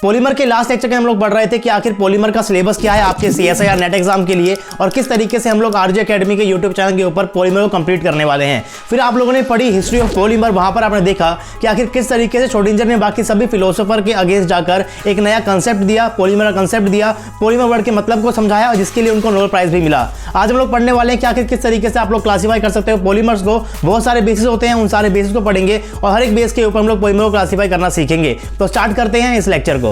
Polymer के last lecture के हम लोग पढ़ रहे थे कि आखिर पॉलीमर का सिलेबस क्या है आपके CSIR नेट एग्जाम के लिए और किस तरीके से हम लोग RJ एकेडमी के यूट्यूब चैनल के ऊपर पॉलीमर को कंप्लीट करने वाले हैं। फिर आप लोगों ने पढ़ी हिस्ट्री ऑफ पॉलीमर, वहां पर आपने देखा कि आखिर किस तरीके से श्रोडिंगर ने बाकी सभी फिलोसोफर के अगेंस्ट जाकर एक नया कंसेप्ट दिया, पॉलीमर का कंसेप्ट दिया, पॉलीमर वर्ड के मतलब को समझाया और जिसके लिए उनको नोबेल प्राइज भी मिला। आज हम लोग पढ़ने वाले हैं कि आखिर किस तरीके से आप लोग क्लासीफाई कर सकते हो पॉलीमर्स को। बहुत सारे बेसिस होते हैं, उन सारे बेसिस को पढ़ेंगे और हर एक बेस के ऊपर हम लोग पॉलीमर को क्लासीफाई करना सीखेंगे। तो स्टार्ट करते हैं इस लेक्चर को।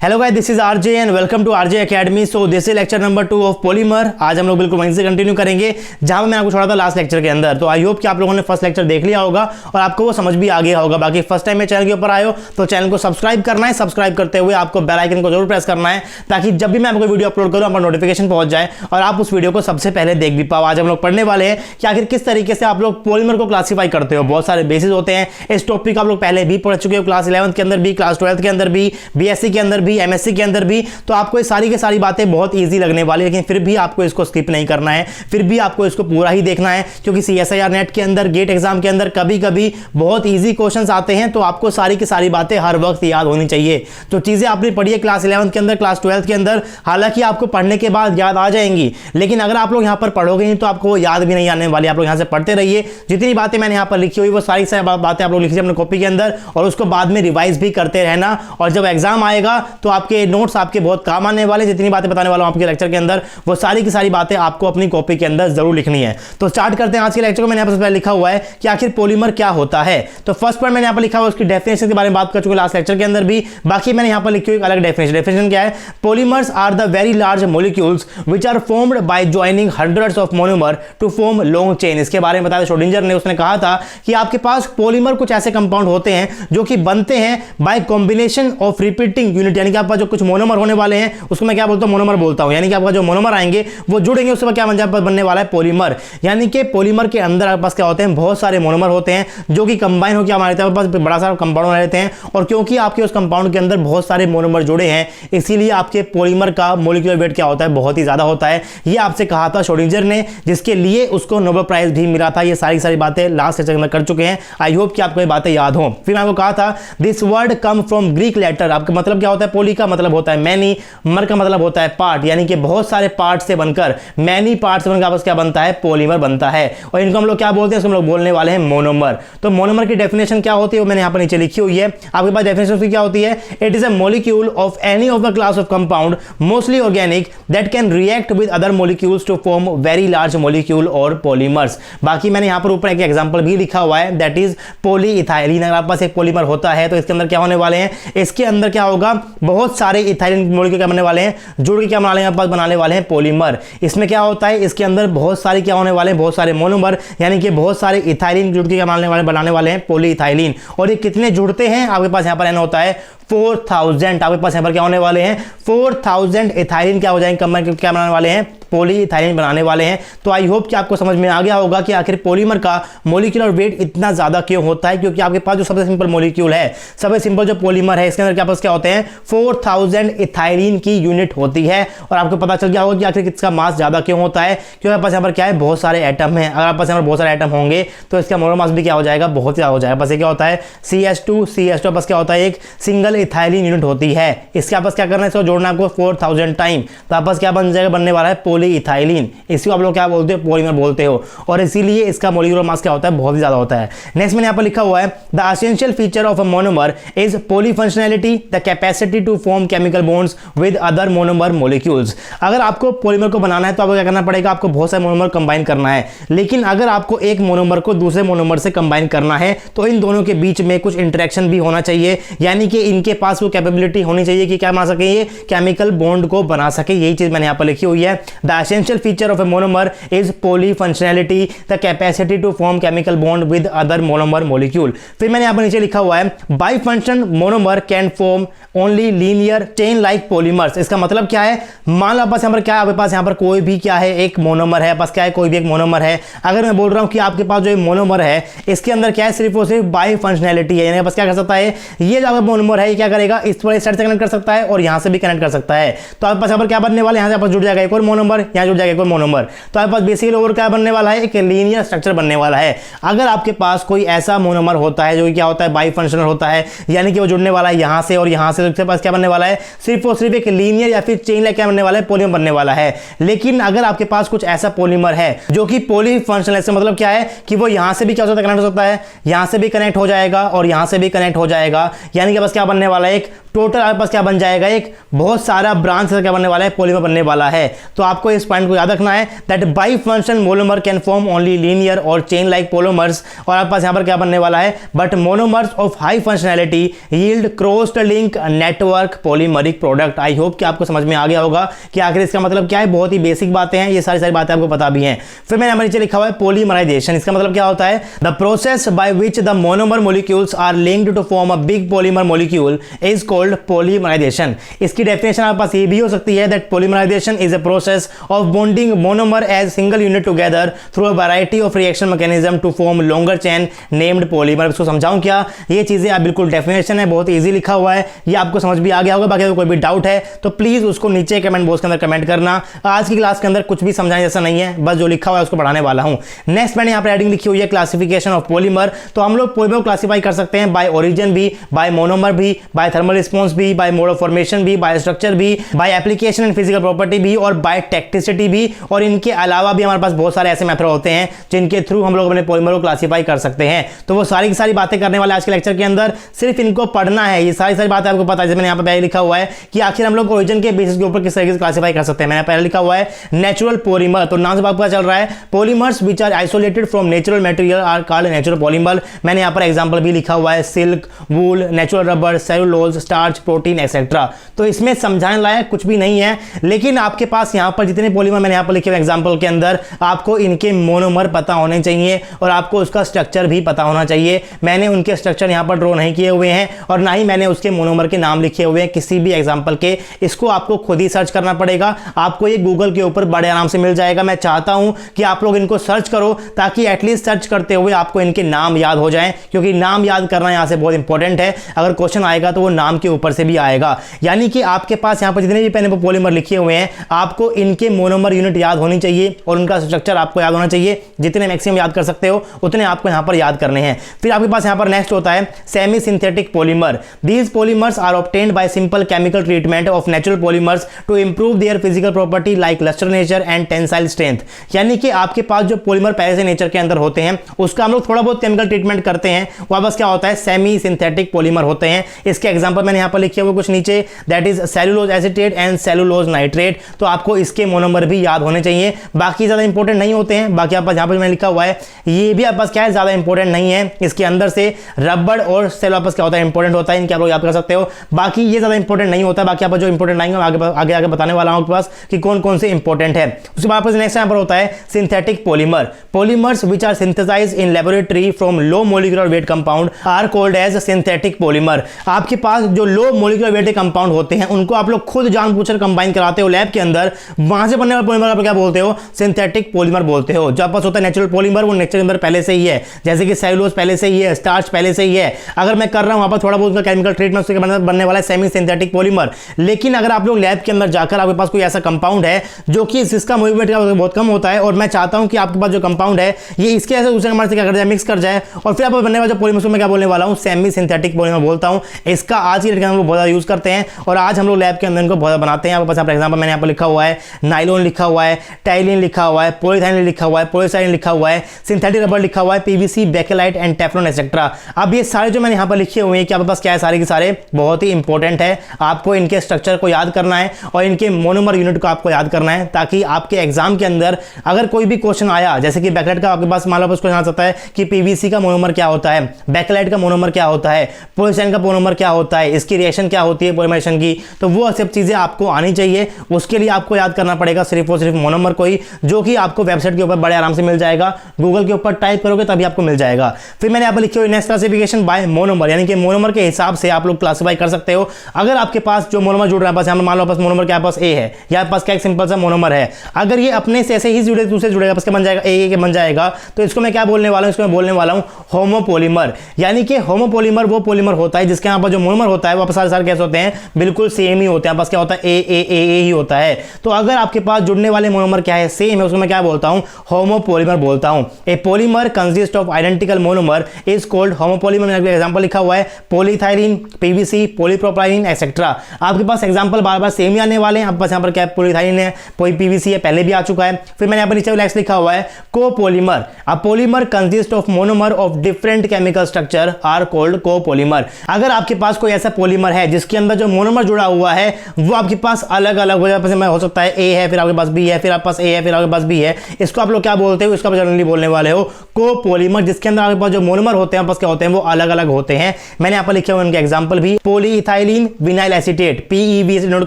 Hello guys, this is RJ and welcome to RJ academy. So this is lecture number 2 of polymer. आज हम लोग बिल्कुल वहीं से कंटिन्यू करेंगे जहां मैंने आपको छोड़ा था लास्ट लेक्चर के अंदर। तो आई होप कि आप लोगों ने फर्स्ट लेक्चर देख लिया होगा और आपको वो समझ भी आ गया होगा। बाकी फर्स्ट टाइम मैं चैनल के ऊपर आए हो तो चैनल को सब्सक्राइब करना है। सब्सक्राइब करते हुए आपको बेल आइकन को जरूर प्रेस करना है ताकि जब भी मैं आपको वीडियो अपलोड करूँ आपको नोटिफिकेशन पहुंच जाए और आप उस वीडियो को सबसे पहले देख भी पाओ। आज हम लोग पढ़ने वाले हैं कि आखिर किस तरीके से आप लोग पॉलीमर को क्लासीफाई करते हो। बहुत सारे बेसिस होते हैं, इस टॉपिक आप लोग पहले भी पढ़ चुके हो, क्लास 11th के अंदर भी, क्लास 12th के अंदर भी, BSc के अंदर भी, MSc के अंदर भी। तो आपको ये सारी की सारी बातें बहुत इजी लगने वाली है, लेकिन फिर भी आपको इसको स्किप नहीं करना है, फिर भी आपको इसको पूरा ही देखना है क्योंकि CSIR नेट के अंदर, गेट एग्जाम के अंदर कभी कभी बहुत इजी क्वेश्चंस आते हैं। तो आपको सारी की सारी बातें हर वक्त याद होनी चाहिए। जो चीजें आपने पढ़ी है क्लास 11th के अंदर, क्लास 12th के अंदर, हालांकि आपको पढ़ने के बाद याद आ जाएंगी, लेकिन अगर आप लोग यहाँ पर पढ़ोगे नहीं तो आपको याद भी नहीं आने वाली। आप लोग यहाँ से पढ़ते रहिए, जितनी बातें मैंने यहाँ पर लिखी हुई वो सारी बातें आप लोग लिखिए अपने कॉपी के अंदर और उसको बाद में रिवाइज भी करते रहना। और जब एग्जाम आएगा तो आपके नोट्स आपके बहुत काम आने वाले। जितनी बातें बताने वाला हूं आपके लेक्चर के अंदर वो सारी की सारी बातें आपको अपनी कॉपी के अंदर जरूर लिखनी है। तो स्टार्ट करते हैं आज के लेक्चर को। मैंने यहाँ पर पहले लिखा हुआ है कि आखिर पॉलीमर क्या होता है। तो फर्स्ट पॉइंट मैंने यहाँ पर लिखा हुआ उसकी डेफिनेशन के बारे में बात कर चुके लास्ट लेक्चर के अंदर भी। बाकी मैंने यहाँ पर लिखी हुई एक अलग डेफिनेशन। डेफिनेशन क्या है? Polymers are the very large molecules which are formed by joining hundreds of monomer to form long chain. इसके बारे में बताया श्रोडिंगर ने, उसने कहा था कि आपके पास पॉलीमर कुछ ऐसे कंपाउंड होते हैं जो कि बनते हैं bye combination of repeating unit, यानी कि आपका जो कुछ मोनोमर होने वाले हैं उसको मैं क्या बोलता हूं? मोनोमर बोलता हूं। यानी कि आपका जो मोनोमर आएंगे वो जुड़ेंगे, उसके बाद क्या बनने वाला है? पॉलीमर। यानी कि पॉलीमर के अंदर आपके पास क्या होते हैं? बहुत सारे मोनोमर होते हैं जो कि कंबाइन होकर हमारे पास बड़ा सारा कंपाउंड रहते हैं। और क्योंकि आपके उस कंपाउंड के अंदर बहुत सारे मोनोमर जुड़े हैं इसीलिए आपके पॉलीमर का मोलिकुलर वेट क्या होता है? बहुत ही ज्यादा होता है। ये आपसे कहा था श्रोडिंगर ने, जिसके लिए उसको नोबेल प्राइज भी मिला था। ये सारी सारी बातें लास्ट लेक्चर में कर चुके हैं। आई होप कि आपको ये बातें याद हो। फिर मैं आपको कहा था this word come from Greek letter. आपका मतलब क्या होता है? पॉली का मतलब होता है मैनी, मर का मतलब होता है पार्ट, यानी कि बहुत सारे पार्ट से बनकर, मैनी पार्ट से बनकर आपस क्या बनता है? पॉलीमर बनता है। और इनको हम लोग क्या बोलते हैं? इसको हम लोग बोलने वाले हैं मोनोमर। तो मोनोमर की डेफिनेशन क्या होती है वो मैंने यहां पर नीचे लिखी हुई है। आपके पास डेफिनेशन क्या होती है? It is a molecule of any of the class of compound mostly organic that can react with other molecules to form very large molecule और पॉलीमर्स। बाकी मैंने यहां पर ऊपर एक एग्जांपल भी लिखा हुआ है, दैट इज पॉलीइथाइलिन। अगर आपके पास एक पॉलीमर होता है तो इसके अंदर क्या होने वाले हैं? इसके अंदर क्या होगा? बहुत सारे इथाइलिन मॉलिक्यूल क्या बनने वाले हैं? जुड़ के क्या बनाने वाले हैं? पॉलीमर। इसमें क्या होता है? इसके अंदर बहुत सारे क्या होने वाले हैं? बहुत सारे मोनोमर, यानी कि बहुत सारे इथाइलिन जुड़ के बनाने वाले हैं पॉलीइथाइलिन। और ये कितने जुड़ते हैं? आपके पास यहां पर एन होता है 4000। आपके पास यहां पर क्या होने वाले हैं? 4000 इथाइलिन क्या हो जाएंगे? क्या बनाने वाले हैं? पॉलीइथाइलिन बनाने वाले हैं। तो आई होप कि आपको समझ में आ गया होगा कि आखिर पॉलीमर का मोलिकुलर वेट इतना ज्यादा क्यों होता है। क्योंकि आपके पास जो सबसे सिंपल मोलिक्यूल है, सबसे सिंपल जो पॉलीमर है, इसके अंदर क्या पास क्या होते हैं? 4000 इथाइलिन की यूनिट होती है। और आपको पता चल गया होगा कि आखिर इसका मास ज्यादा क्यों होता है? क्योंकि आपके पास यहाँ पर क्या है? बहुत सारे एटम है। अगर आपके पास यहाँ पर बहुत सारे एटम होंगे तो इसका मोलर मास भी क्या हो जाएगा? बहुत ज्यादा हो जाएगा। बस ये क्या होता है? CH2 बस क्या होता है? एक सिंगल इथाइलिन यूनिट होती है। इसके आपस क्या करना है? इसको जोड़ना आपको 4000 टाइम, तो आपस क्या बन जाएगा? बनने वाला है पॉलीइथाइलिन। इसको आप लोग क्या बोलते हो? पॉलीमर बोलते हो। और इसीलिए इसका मोलिकुलर मास क्या होता है? बहुत ज्यादा होता है। नेक्स्ट मैंने यहाँ पर लिखा हुआ है the essential feature of a monomer is polyfunctionality, the capacity to form chemical bonds with other monomer molecules. अगर आपको पॉलीमर को बनाना है तो आपको क्या करना पड़ेगा? आपको बहुत सारे मोनोमर कंबाइन करना है। लेकिन अगर आपको एक मोनोमर को दूसरे मोनोमर से कंबाइन करना है तो इन दोनों के बीच में कुछ इंटरेक्शन भी होना चाहिए, यानी कि इनके पास वो कैपेबिलिटी होनी चाहिए कि क्या बना सके? ये केमिकल बॉन्ड को बना सके। यही चीज मैंने यहाँ पर लिखी हुई है। The essential feature of a monomer is polyfunctionality, the capacity to form chemical bond with other monomer molecule। फिर मैंने यहाँ पर नीचे लिखा हुआ है bifunction monomer can form only linear chain like polymers। इसका मतलब क्या है? मान लो आपके पास यहाँ पर क्या है? आपके पास यहाँ पर कोई भी क्या है? एक मोनोमर है। पास क्या है? कोई भी एक मोनोमर है। अगर मैं बोल रहा हूँ कि आपके पास जो मोनोमर है इसके अंदर क्या है? सिर्फ और सिर्फ बाइफंक्शनैलिटी है। यानी बस क्या कर सकता है? ये जो आपका मोनोमर है ये क्या करेगा? इस वाले साइड से कनेक्ट कर सकता है और यहाँ से भी कनेक्ट कर सकता है। तो आपके पास यहाँ पर क्या बनने वाले? यहाँ से जुड़ जाएगा एक और मोनोमर मोनोमर, यहाँ जुड़ जाएगा एक और मोनोमर। तो आपके पास बेसिकली ओवर क्या बनने वाला है, एक लीनियर स्ट्रक्चर बनने वाला है। अगर आपके पास कोई ऐसा मोनोमर होता है जो कि क्या होता है, बाई फंक्शनल होता है, यानी कि वो जुड़ने वाला है यहाँ से और यहाँ से, तो इसके पास क्या बनने वाला है, सिर्फ और सिर्फ एक लीनियर या फिर चेन लाइक क्या बनने वाला है, पॉलीमर बनने वाला है। लेकिन अगर आपके पास कुछ ऐसा पॉलीमर है जो कि पॉली फंक्शनल, इसका मतलब क्या है कि वो यहाँ से भी क्या हो सकता है, कनेक्ट हो सकता है, यहाँ से भी कनेक्ट हो जाएगा और यहाँ से भी कनेक्ट हो जाएगा, यानी कि बस क्या बनने वाला है, एक टोटल आपके पास क्या बन जाएगा, एक बहुत सारा ब्रांच से क्या बनने वाला है, पॉलीमर बनने वाला है। तो आपको इस पॉइंट को याद रखना है that by functional monomer can form only linear और चेन लाइक पॉलीमर्स, और आपके पास यहाँ पर क्या बनने वाला है, but monomers of high functionality yield crossed link network polymeric product. I hope कि आपको समझ में आ गया होगा कि आखिर इसका मतलब क्या है। बहुत ही बेसिक बातें हैं, ये सारी बातें आपको पता भी हैं। फिर मैंने हमारे नीचे लिखा हुआ है पॉलीमराइजेशन। इसका मतलब क्या होता है, the process by which the monomer molecules are linked to form a big polymer molecule is called polymerization. इसकी डेफिनेशन आपके पास ये भी हो सकती है that polymerization is a process of bonding monomer as single unit together through a variety of reaction mechanism to form longer chain named polymer. इसको समझाऊं क्या, ये चीजें आप बिल्कुल डेफिनेशन है, बहुत इजी लिखा हुआ है, ये आपको समझ भी आ गया होगा। बाकी अगर कोई भी डाउट है तो प्लीज उसको नीचे कमेंट बॉक्स के अंदर कमेंट करना। आज की क्लास के अंदर कुछ भी समझाने जैसा नहीं है, बस जो लिखा हुआ है उसको पढ़ाने वाला हूं। नेक्स्ट मैंने यहाँ पर हेडिंग लिखी हुई है क्लासिफिकेशन ऑफ पॉलीमर। तो हम लोग पॉलीमर को क्लासिफाई कर सकते हैं बाय ओरिजिन भी, बाय मोनोमर भी, बाय थर्मल रिस्पॉन्स भी, बाय मोड ऑफ फॉर्मेशन भी, बाय स्ट्रक्चर भी, by application and physical property भी, और बाय टेक्टिसिटी भी। और इनके अलावा भी हमारे पास बहुत सारे ऐसे मेथड होते हैं जिनके थ्रू हम लोग अपने पॉलीमर को क्लासिफाई कर सकते हैं। तो वो सारी की सारी बातें करने वाले आज के लेक्चर के अंदर, सिर्फ इनको पढ़ना है। ये सारी बातें आपको पता है, जैसे मैंने यहाँ पे पहले लिखा हुआ है कि आखिर हम लोग ओरिजिन के बेसिस के ऊपर किस तरीके से क्लासिफाई कर सकते हैं। मैंने पहले लिखा हुआ है नेचुरल पॉलीमर, तो नाम से आपको पता चल रहा है polymers which are isolated from natural material are called natural polymer. मैंने यहाँ पर एग्जांपल भी लिखा हुआ है silk, wool, natural rubber, cellulose, starch, protein etcetera. तो इसमें समझाने लायक कुछ भी नहीं है, लेकिन आपके पास यहाँ पर जितने पॉलीमर मैंने यहाँ पर लिखे हुए एग्जांपल के अंदर, आपको इनके मोनोमर पता होने चाहिए और आपको उसका स्ट्रक्चर भी पता होना चाहिए। मैंने उनके स्ट्रक्चर यहाँ पर ड्रॉ नहीं किए हुए हैं और ना ही मैंने उसके मोनोमर के नाम लिखे हुए हैं किसी भी एग्जांपल के। इसको आपको खुद ही सर्च करना पड़ेगा, आपको ये गूगल के ऊपर बड़े आराम से मिल जाएगा। मैं चाहता हूं कि आप लोग इनको सर्च करो ताकि एटलीस्ट सर्च करते हुए आपको इनके नाम याद हो जाएं, क्योंकि नाम याद करना यहां से बहुत इंपॉर्टेंट है। अगर क्वेश्चन आएगा तो वो नाम के ऊपर से भी आएगा, यानी कि आपके पास यहाँ पर जितने भी मैंने पॉलीमर लिखे हुए हैं, आपको इनके मोनोमर यूनिट याद होनी चाहिए और उनका स्ट्रक्चर आपको याद होना चाहिए। जितने मैक्सिमम याद कर सकते हो उतने आपको यहाँ पर याद करने हैं। फिर आपके पास यहाँ पर नेक्स्ट होता है semi synthetic polymer. These polymers are obtained by simple chemical treatment of natural polymers to improve their physical property like lustre nature and tensile strength. यानी कि आपके पास जो पॉलीमर पहले से नेचर के अंदर होते हैं उसका हम लोग थोड़ा बहुत केमिकल ट्रीटमेंट करते हैं, वह बस क्या होता है, सेमी सिंथेटिक पॉलीमर होते हैं। इसके एग्जांपल मैंने यहाँ पर लिखे हुए कुछ नीचे, that is cellulose acetate and cellulose nitrate. तो आपको इसके मोनोमर भी याद होने चाहिए, बाकी ज्यादा इंपॉर्टेंट नहीं होते हैं। बाकी आप यहाँ पर मैंने लिखा हुआ है, ये भी आपके पास क्या है, ज्यादा इंपॉर्टेंट नहीं है। इसके अंदर से रबड़ और सेल आपस क्या होता है, इंपॉर्टेंट होता है, इनके आप लोग याद कर सकते हो। बाकी ये ज्यादा इंपॉर्टेंट नहीं होता, बाकी आप जो इंपॉर्टेंट आएंगे आगे आगे बताने वाला हूं आपके पास कि कौन कौन से इंपॉर्टेंट है। उसके बाद नेक्स्ट यहाँ पर होता है synthetic polymer. Polymers which are synthesized in laboratory from low molecular weight compound are called as synthetic polymer. आपके पास जो लो मॉलिक्यूलर वेट के कंपाउंड होते हैं उनको आप लोग खुद जानबूझकर कंबाइन कराते हो लैब के अंदर, वहां से बनने वाले पॉलीमर आप क्या बोलते हो, सिंथेटिक पॉलीमर बोलते हो। जो आपके पास होता है नेचुरल पॉलीमर, वो नेचर के अंदर पहले से ही है, जैसे कि सेलुलोज पहले से ही है, स्टार्च पहले से ही है। अगर मैं कर रहा हूं वहां पर थोड़ा बहुत केमिकल ट्रीटमेंट उसके बनने वाला है सेमी सिंथेटिक पॉलीमर। लेकिन अगर आप लोग लैब के अंदर जाकर आपके पास कोई ऐसा कंपाउंड है जो कि जिसका मूवमेंट बहुत कम होता है और मैं चाहता हूं कि आपके पास जो कंपाउंड है ये इसके ऐसे दूसरे कंपाउंड से क्या कर जाए, मिक्स कर जाए, और फिर आप बनने वाला जो पॉलीमर मैं क्या बोलने वाला हूं, सेमी सिंथेटिक पॉलीमर बोलता हूं। इसका आज ही हम लोग बहुत ज्यादा यूज करते हैं और आज हम लोग लैब के अंदर इनको बहुत बनाते हैं। आपके पास एग्जांपल मैंने यहाँ पर लिखा हुआ है नाइलॉन लिखा हुआ है, टाइलिन लिखा हुआ है, पॉलीथाइलिन लिखा हुआ है, पॉलीस्टाइलिन लिखा हुआ है, सिंथेटिक रबर लिखा हुआ है, PVC, bakelite and Teflon etcetera. अब ये सारे जो मैंने यहाँ पर लिखे हुए हैं कि आपके पास क्या है, सारे के सारे बहुत ही इंपॉर्टेंट है। आपको इनके स्ट्रक्चर को याद करना है और इनके मोनोमर यूनिट को आपको याद करना है, ताकि आपके एग्जाम के अंदर अगर कोई भी क्वेश्चन आया, जैसे कि बेकेलाइट का आपके पास मान लो क्वेश्चन आ सकता है कि पीवीसी का मोनोमर क्या होता है, बेकेलाइट का मोनोमर क्या होता है, पॉलीस्टाइलिन का मोनोमर क्या होता है, इसकी रिएक्शन क्या होती है पॉलीमराइजेशन की, तो वो सब चीजें आपको आनी चाहिए। उसके लिए आपको याद करना पड़ेगा सिर्फ और सिर्फ मोनोमर को ही, जो कि आपको वेबसाइट के ऊपर बड़े आराम से मिल जाएगा, गूगल के ऊपर टाइप करोगे तभी आपको मिल जाएगा। फिर मैंने यहाँ पर लिखी हुई नेक्स्ट क्लासिफिकेशन बाय मोनोमर, यानी कि मोनोमर के हिसाब से आप लोग क्लासिफाई कर सकते हो। अगर आपके पास जो मोनोमर जुड़ रहा है, यहाँ मान लो पास मोनोमर के पास ए है, या पास क्या एक सिंपल सा मोनोमर है, अगर ये अपने से ऐसे ही जुड़े दूसरे जुड़ेगा, बस क्या बन जाएगा, ए के बन जाएगा, तो इसको मैं क्या बोलने वाला हूं, इसको मैं बोलने वाला हूं होमोपॉलीमर। यानी कि होमोपॉलीमर वो पॉलीमर होता है जिसके यहाँ पर जो मोनोमर होता है वो सारे कैसे होते हैं, बिल्कुल सेम ही होते हैं, बस क्या होता है ए ही होता है। तो अगर आपके पास जुड़ने वाले मोनोमर क्या है, सेम है, उसको मैं क्या बोलता हूं, होमोपॉलीमर बोलता हूं। ए polymer consist of identical monomer is called homopolymer. मैंने एग्जांपल लिखा हुआ है पॉलीथाइलिन, पीवीसी, पॉलीप्रोपाइलिन एक्सेट्रा। आपके पास एग्जांपल बार बार सेम ही आने वाले हैं। आपके पास यहाँ पर क्या है, पॉलीथाइलिन है, पीवीसी है, पहले भी आ चुका है। फिर मैंने यहाँ पर नीचे नेक्स्ट लिखा हुआ है copolymer. A polymer consist of monomer of different chemical structure are called copolymer. अगर आपके पास कोई ऐसा पॉलीमर है जिसके अंदर जो मोनोमर जुड़ा हुआ है वो आपके पास अलग अलग हो सकता है, ए है, फिर आपके पास बी है, फिर आपके पास ए है, फिर आपके पास बी है, इसको आप लोग क्या बोलते हो, इसको आप जनरली बोलने वाले हो कोपॉलीमर, जिसके अंदर आपके पास जो मोनोमर होते हैं आपस क्या होते हैं, वो अलग अलग होते हैं। मैंने यहाँ पर लिखे हुए उनके एग्जांपल भी, पॉलीइथाइलिन विनाइल एसीटेट, पीईवी से नोट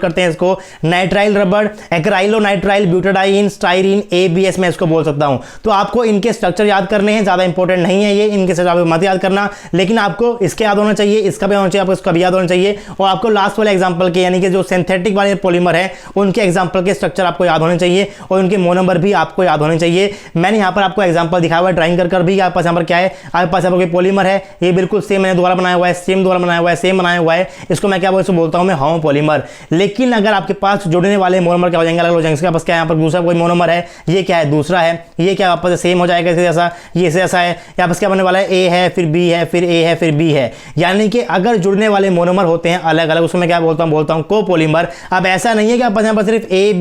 करते हैं इसको, nitrile rubber, acrylonitrile butadiene, styrene, ABS मैं इसको बोल सकता हूं। तो आपको इनके स्ट्रक्चर याद करने हैं, ज्यादा इंपॉर्टेंट नहीं है ये, इनके स्ट्रक्चर मत याद करना, लेकिन आपको इसके याद होना चाहिए, इसका भी होना चाहिए, आपको इसका भी याद होना चाहिए, और आपको लास्ट वाले एग्जांपल के यानी कि जो सिंथेटिक वाले पॉलीमर है उनके एग्जांपल के स्ट्रक्चर आपको याद होने चाहिए और उनके मोनोमर भी आपको याद होने चाहिए। मैंने यहाँ पर आपको एग्जांपल दिखाया हुआ है ड्राइंग कर भी, आपके पास यहाँ पर क्या है, आपके पास यहाँ पर पॉलीमर है, ये बिल्कुल सेम मैंने दोबारा बनाया हुआ है, सेम दोबारा बनाया हुआ है, सेम बनाया हुआ है, इसको मैं क्या बोलता हूँ, मैं होमोपॉलीमर। लेकिन अगर आपके पास जुड़ने वाले मोनोमर क्या हो जाएंगे, अलग हो जाएंगे, इसके पास क्या है, यहाँ पर दूसरा कोई मोनोमर है, ये क्या है, दूसरा है, ये क्या आपस सेम हो जाएगा, जैसा ये जैसा है, यहाँ पर क्या बनने वाला है, ए है, फिर बी है, फिर ए है, फिर बी है। यानी कि अगर जुड़ने वाले मोनोमर होते हैं अलग अलग, उसको मैं क्या बोलता हूँ कोपॉलीमर। अब ऐसा नहीं है कि आपस यहाँ पर सिर्फ ए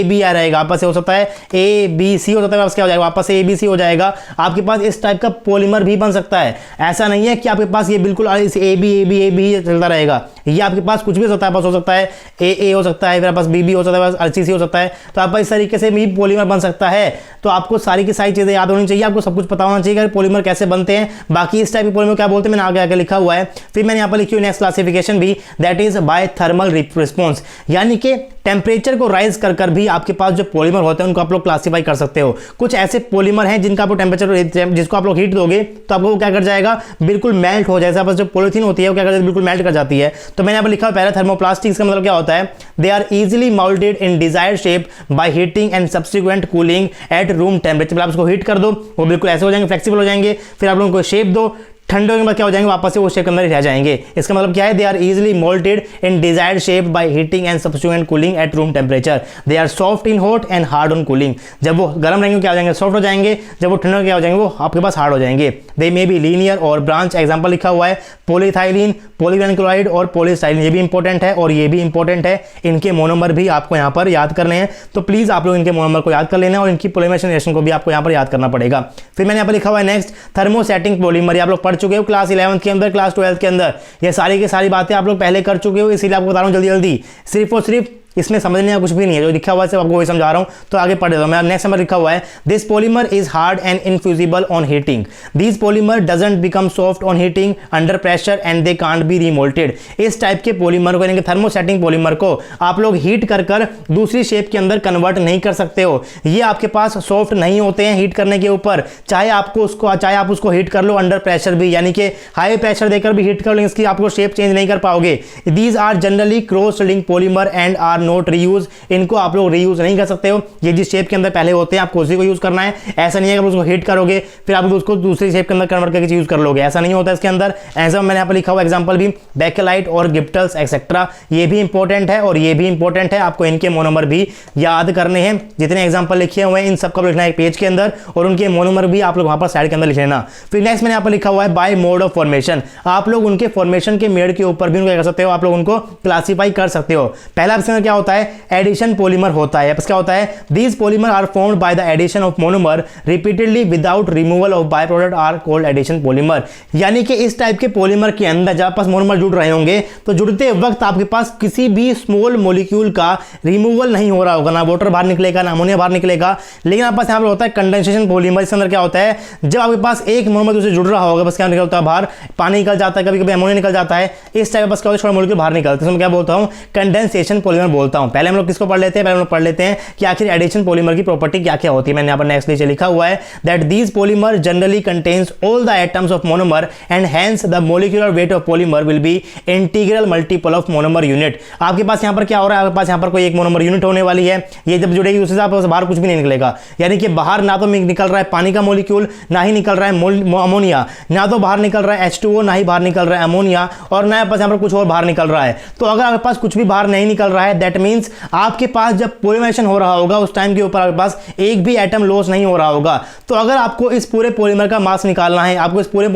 बी आ रहेगा, आपस से हो सकता है ए बी सी हो सकता है, क्या हो जाएगा, वापस ए बी सी हो जाएगा। आपके पास इस टाइप का पॉलीमर भी बन सकता है, ऐसा नहीं है कि आपके पास ये बिल्कुल ए बी चलता रहेगा, ये आपके पास कुछ भी हो सकता है, बस हो सकता है ए हो सकता है, फिर पास बी हो सकता है, बस सी हो सकता है, तो आप इस तरीके से भी पॉलीमर बन सकता है। तो आपको सारी की सारी चीजें याद होनी चाहिए, आपको सब कुछ पता होना चाहिए कि पॉलीमर कैसे बनते हैं। बाकी इस टाइप के पॉलीमर क्या बोलते हैं मैंने आगे आगे लिखा हुआ है। फिर मैंने यहाँ पर लिखी हुई नेक्स्ट क्लासिफिकेशन भी, that is by thermal response, यानी कि टेम्परेचर को राइज कर भी आपके पास जो पॉलीमर होते हैं उनको आप लोग क्लासीफाई कर सकते हो। कुछ ऐसे पॉलीमर हैं जिनका आप टेम्परेचर, जिसको आप लोग हीट दोगे तो आपको क्या कर जाएगा, बिल्कुल मेल्ट हो जाएगा, बस जो पॉलीथीन होती है वो क्या करती है, बिल्कुल मेल्ट कर जाती है। तो मैंने यहाँ पर लिखा है पहला थर्मोप्लास्टिक, इसका मतलब क्या होता है, they are easily moulded in desired shape by heating and subsequent cooling at room temperature. आप उसको हीट कर दो, वो बिल्कुल ऐसे हो जाएंगे, फ्लेक्सिबल हो जाएंगे, फिर आप लोगों को शेप दो, ठंडे होने के बाद क्या हो जाएंगे, वापस से वो शेप के अंदर ही रह जाएंगे। इसका मतलब क्या है, they are easily moulded in desired shape by heating and subsequent cooling at room temperature. They are soft in hot and hard on cooling. जब वो गर्म रहेंगे क्या हो जाएंगे, सॉफ्ट हो जाएंगे, जब वो ठंडे क्या हो जाएंगे, वो आपके पास हार्ड हो जाएंगे। दे मे बी लीनियर और ब्रांच, एग्जाम्पल लिखा हुआ है पॉलीथाइलिन, पॉलीविनाइल क्लोराइड और पॉलीस्टाइलिन, ये भी इंपॉर्टेंट है और ये भी इंपॉर्टेंट है। इनके मोनोमर भी आपको यहाँ पर याद करने हैं, तो प्लीज आप लोग इनके मोनोमर को याद कर लेना और इनकी पॉलीमराइजेशन रिएक्शन को भी आपको यहाँ पर याद करना पड़ेगा। फिर मैंने यहाँ पर लिखा हुआ है नेक्स्ट थर्मोसेटिंग पॉलीमर, आप लोग पढ़ चुके हो क्लास 11 के अंदर, क्लास 12 के अंदर, ये सारी की सारी बातें आप लोग पहले कर चुके हो, इसीलिए आपको बता रहा हूँ जल्दी जल्दी, सिर्फ और सिर्फ इसमें समझने का कुछ भी नहीं है, जो लिखा हुआ है आपको वही समझा रहा हूं, तो आगे पढ़ देता हूं मैं। नेक्स्ट नंबर लिखा हुआ है, this polymer is hard and infusible on heating, this polymer doesn't become soft on heating under pressure and they can't be remoulded. इस टाइप के पॉलीमर को यानी कि थर्मोसेटिंग पॉलीमर को आप लोग हीट कर दूसरी शेप के अंदर कन्वर्ट नहीं कर सकते हो, ये आपके पास सॉफ्ट नहीं होते हैं हीट करने के ऊपर, चाहे आप उसको हीट कर लो अंडर प्रेशर भी, यानी कि हाई प्रेशर देकर भी हीट कर लो, इसकी आपको शेप चेंज नहीं कर पाओगे। These are generally cross link polymer and are not reuse, इनको आप लोग रीयूज नहीं कर सकते हो, ये जिस शेप के अंदर पहले होते हैं आपको उसी को यूज करना है। ऐसा नहीं है कि उसको हीट करोगे फिर आप उसको दूसरी शेप के अंदर कन्वर्ट करके यूज कर लोगे, ऐसा नहीं होता इसके अंदर। ऐसा मैंने यहाँ पर लिखा हुआ एग्जांपल भी बेकेलाइट और गिप्टल्स एक्सेट्रा, ये भी इंपॉर्टेंट है और ये भी इंपॉर्टेंट है, आपको इनके मोनोमर भी याद करने हैं। जितने एग्जांपल लिखे हुए हैं इन सबको लिखना है एक पेज के अंदर और उनके मोनोमर भी आप लोग वहां पर साइड के अंदर लिख लेना। फिर नेक्स्ट मैंने यहाँ पर लिखा हुआ है बाय मोड ऑफ फॉर्मेशन, आप लोग उनके फॉर्मेशन के मेड के ऊपर भी उनको कर सकते हो, आप लोग उनको क्लासीफाई कर सकते हो। पहला ऑप्शन क्या होता है, एडिशन पॉलीमर होता है। क्या होता है, these polymer are formed by the addition of monomer repeatedly without removal of by product are called addition polymer. यानी कि इस टाइप के पॉलीमर के अंदर जब पास मोनोमर जुड़ रहे होंगे तो जुड़ते वक्त आपके पास किसी भी स्मॉल मॉलिक्यूल का रिमूवल नहीं हो रहा होगा, ना वाटर बाहर निकलेगा ना अमोनिया बाहर निकलेगा, लेकिन आपके पास यहाँ पर होता है कंडेंसेशन पॉलीमर। इसके अंदर क्या होता है, जब आपके पास एक मोनोमर दूसरे जुड़ रहा होगा बस क्या निकलता है बाहर, पानी निकल जाता है, कभी कभी अमोनिया निकल जाता है, इस टाइप बस क्या होता है छोटे मॉलिक्यूल बाहर निकलते हैं, क्या बोलता हूँ, कंडेंसेशन पॉलीमर बोलता हूँ। पहले हम लोग किसको पढ़ लेते हैं, पहले हम लोग पढ़ लेते हैं कि आखिर एडिशन पॉलीमर की प्रॉपर्टी क्या क्या होती है। मैंने यहाँ पर नेक्स्ट नीचे लिखा हुआ है that these polymer generally contains all the atoms of monomer and hence the molecular weight of polymer will be integral multiple of monomer unit. आपके पास यहाँ पर क्या हो रहा है, आपके पास यहाँ पर कोई एक मोनोमर यूनिट होने वाली है, ये जब जुड़ेगी उससे आपके बाहर कुछ भी नहीं निकलेगा, यानी कि बाहर ना तो निकल रहा है पानी का मोलिक्यूल, ना ही निकल रहा है अमोनिया, ना तो बाहर निकल रहा है H2O, ना ही बाहर निकल रहा है अमोनिया, और ना बस यहाँ पर कुछ और बाहर निकल रहा है। तो अगर आपके पास कुछ भी बाहर नहीं निकल रहा है, दैट दैट मीन्स आपके पास जब पॉलीमराइजेशन हो रहा होगा उस टाइम के ऊपर आपके पास एक भी एटम लॉस नहीं हो रहा होगा। तो अगर आपको इस पूरे पॉलीमर का मास निकालना है, आपको इस पूरे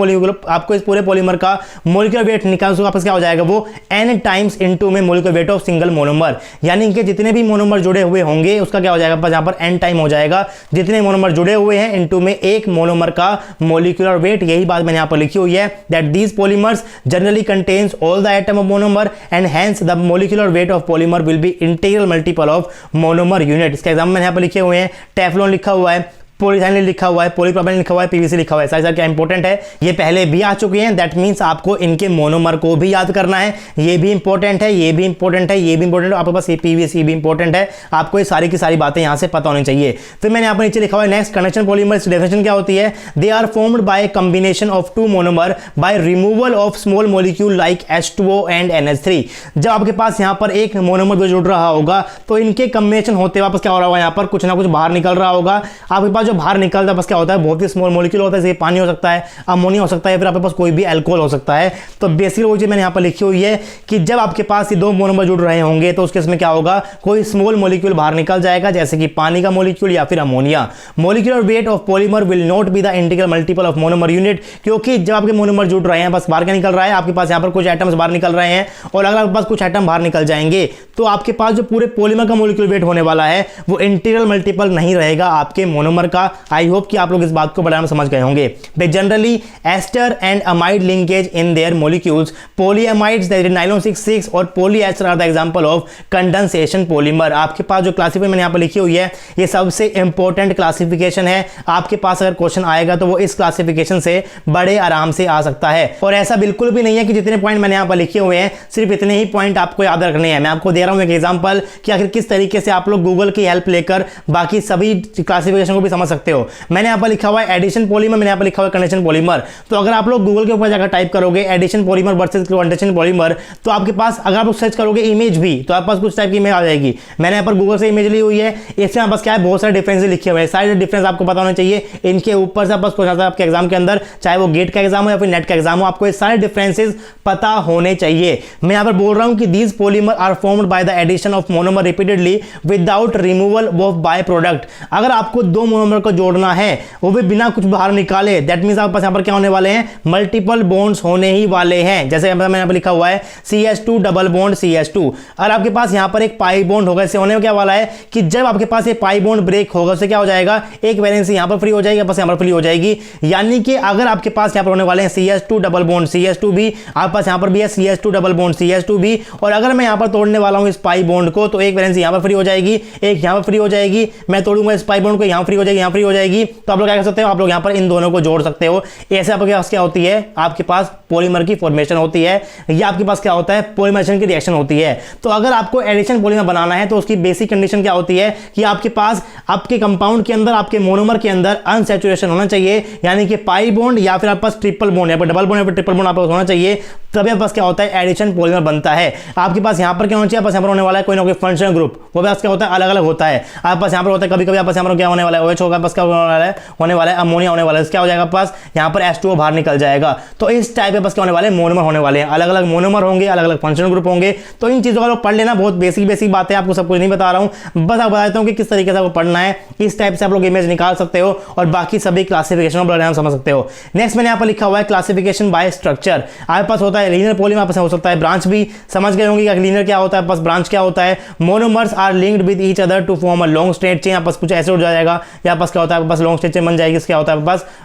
पॉलीमर का मोलिकुलर वेट निकालना, तो आपका क्या हो जाएगा वो n टाइम्स इनटू में molecular weight of single monomer, यानी कि जितने भी मोनोमर जुड़े हुए होंगे उसका क्या हो जाएगा बस यहाँ पर n टाइम हो जाएगा जितने मोनोमर जुड़े हुए हैं इनटू में एक मोनोमर का मोलिकुलर वेट। यही बात मैंने यहाँ पर लिखी हुई है that these polymers generally contains all the atom of monomer and hence the molecular weight of polymer will be integral multiple of monomer unit. इसका एग्जाम्पल मैंने यहाँ पर लिखे हुए हैं, टेफ्लॉन लिखा हुआ है, पॉलीथाइलिन लिखा हुआ है, पॉलीप्रोपेलिन लिखा हुआ है, पीवीसी लिखा हुआ है। सारे क्या इंपॉर्टेंट है, ये पहले भी आ चुके हैं। दैट मींस आपको इनके मोनोमर को भी याद करना है, ये भी इंपॉर्टेंट है, ये भी इंपॉर्टेंट है, ये भी इंपॉर्टेंट है, आपके पास ये पीवीसी भी इंपॉर्टेंट है। आपको ये सारी की सारी बातें यहां से पता होनी चाहिए। फिर मैंने यहाँ पर नीचे लिखा हुआ है नेक्स्ट कंडक्शन पॉलीमर की डेफिनेशन क्या होती है, they are formed by combination of two monomer by removal of small molecule like H2O and NH3। जब आपके पास यहाँ पर एक मोनोमर जो जुड़ रहा होगा तो इनके कॉम्बिनेशन होते वापस क्या हो रहा होगा, यहाँ पर कुछ ना कुछ बाहर निकल रहा होगा। आपके पास जो बाहर निकलता है क्या होता है, बहुत ही स्मॉल मॉलिक्यूल होता है, जैसे पानी हो सकता है, अमोनिया हो सकता है, फिर आपके पास कोई भी अल्कोहल हो सकता है। तो बेसिकली वो चीज मैंने यहाँ पर लिखी हुई है कि जब आपके पास ये दो मोनोमर जुड़ रहे होंगे तो उसके इसमें क्या होगा, कोई स्मॉल मॉलिक्यूल बाहर निकल जाएगा जैसे कि पानी का मॉलिक्यूल या फिर ammonia. Molecular weight of polymer will not be the integral multiple of monomer unit, क्योंकि जब आपके मोनोमर जुड़ रहे हैं बस बाहर क्या निकल रहा है, आपके पास यहाँ पर कुछ एटम्स बाहर निकल रहे हैं और अगर आपके पास कुछ एटम बाहर निकल जाएंगे तो आपके पास जो पूरे पॉलीमर का मॉलिक्यूलर वेट होने वाला है वो इंटीग्रल मल्टीपल नहीं रहेगा आपके मोनोमर का। आई होप कि आप लोग इस बात को बड़ा समझ गए होंगे। They generally ester and amide linkage in their molecules. Polyamides that is nylon 6 और polyester are the example of condensation polymer। आपके पास जो क्लासिफिकेशन मैंने यहाँ पर लिखी हुई है ये सबसे इंपॉर्टेंट क्लासिफिकेशन है। आपके पास अगर क्वेश्चन आएगा तो वो इस क्लासिफिकेशन से बड़े आराम से आ सकता है। और ऐसा बिल्कुल भी नहीं है कि जितने पॉइंट मैंने यहाँ पर लिखे हुए हैं सिर्फ इतने ही पॉइंट आपको याद रखने हैं। मैं आपको दे रहा हूँ एक एग्जाम्पल कि आखिर किस तरीके से आप लोग गूगल की हेल्प लेकर बाकी सभी क्लासिफिकेशन को भी समझ सकते हो। मैंने यहाँ पर लिखा हुआ है एडिशन पॉलीमर, मैंने यहाँ पर लिखा हुआ है कंडेंसेशन पॉलीमर। तो अगर आप लोग गूगल के ऊपर जाकर टाइप करोगे addition polymer versus condensation polymer तो आपके पास अगर आप सर्च करोगे इमेज भी तो आपके पास कुछ टाइप की इमेज आ जाएगी। मैंने यहाँ पर गूगल से इमेज ली हुई है, इसमें आपके पास क्या है बहुत सारे डिफरेंसेस लिखे हुए हैं। सारे डिफरेंस आपको पता होने चाहिए। इनके ऊपर से आपको क्वेश्चन आता है आपके एग्जाम के अंदर, चाहे वो गेट का एग्जाम हो या फिर नेट का एग्जाम हो, आपको ये सारे डिफरेंसेस पता होने चाहिए। मैं यहाँ पर बोल रहा हूँ कि these polymer are formed by the addition of monomer repeatedly without removal of by product. अगर आपको दो मोनोमर को जोड़ना है वो भी बिना कुछ बाहर निकाले, दैट मींस आपके पास यहाँ पर क्या होने वाले हैं, मल्टीपल बॉन्ड्स होने ही वाले हैं। जैसे मैंने यहाँ पर लिखा हुआ है CH2 डबल बॉन्ड CH2। और आपके पास यहाँ पर एक पाई बॉन्ड होगा, इससे होने में क्या वाला है कि जब आपके पास ये पाई बॉन्ड ब्रेक होगा उससे क्या हो जाएगा, एक वैलेंसी यहाँ पर फ्री हो जाएगी, बस यहाँ पर फ्री हो जाएगी। यानी कि अगर आपके पास यहाँ पर होने वाले हैं CH2 डबल बॉन्ड CH2 भी, आपके पास यहाँ पर भी है CH2 डबल बॉन्ड CH2 भी, और अगर मैं यहाँ पर तोड़ने वाला हूँ इस पाई बॉन्ड को तो एक वैलेंसी यहाँ पर फ्री हो जाएगी, एक यहाँ पर फ्री हो जाएगी। मैं तोड़ूंगा इस पाई बॉन्ड को, यहाँ फ्री हो जाएगी, यहाँ फ्री हो जाएगी। तो आप लोग क्या कर सकते हो, आप लोग यहाँ पर इन दोनों को जोड़ सकते हो। ऐसे आपके पास क्या होती है, आपके पास पॉलीमर की फॉर्मेशन होती है, या आपके पास क्या होता है पॉलीमराइजेशन की रिएक्शन होती है। तो अगर आपको एडिशन पॉलीमर बनाना है तो उसकी बेसिक कंडीशन क्या होती है कि आपके पास आपके कंपाउंड के अंदर, आपके मोनोमर के अंदर अनसैचुरेशन होना चाहिए, यानी कि पाई बॉन्ड या फिर आपके पास ट्रिपल बॉन्ड या फिर डबल बॉन्ड या फिर ट्रिपल बॉन्ड आपके पास होना चाहिए, तभी आपके पास क्या होता है एडिशन पॉलीमर बनता है। आपके पास यहाँ पर क्या होना चाहिए, आपके पास यहाँ पर होने वाला है कोई ना कोई फंक्शनल ग्रुप, वो पास क्या होता है अलग अलग होता है। आपके पास यहाँ पर होता है कभी कभी आपके पास यहाँ पर क्या होने वाला है OH होगा, पास क्या होने वाला है अमोनिया होने वाला है, क्या हो जाएगा पास यहाँ पर H2O बाहर निकल जाएगा। तो इस टाइप के पास क्या होने वाले मोनोमर होने वाले हैं, अलग अलग मोनोमर होंगे, अलग अलग फंक्शनल ग्रुप होंगे। तो इन चीजों का लोग पढ़ लेना, बहुत बेसिक बात है, आपको सब कुछ नहीं बता रहा हूँ, बस आप बता देता हूँ कि किस तरीके से आपको पढ़ना है। इस टाइप से आप लोग इमेज निकाल सकते हो और बाकी सभी क्लासिफिकेशन को समझ सकते हो। नेक्स्ट मैंने यहाँ पर लिखा हुआ है क्लासिफिकेशन बाय स्ट्रक्चर। आपके पास होता है लीनियर पॉलीमर, आपके पास हो सकता है ब्रांच भी, समझ गए होंगे कि लीनियर क्या होता है, पास ब्रांच क्या होता है। Monomers are linked with each other to form a long straight chain, आपके पास कुछ ऐसे हो जाएगा, या पास क्या होता है आपके पास लॉन्ग स्ट्रेट चेन बन जाएगी। क्या होता है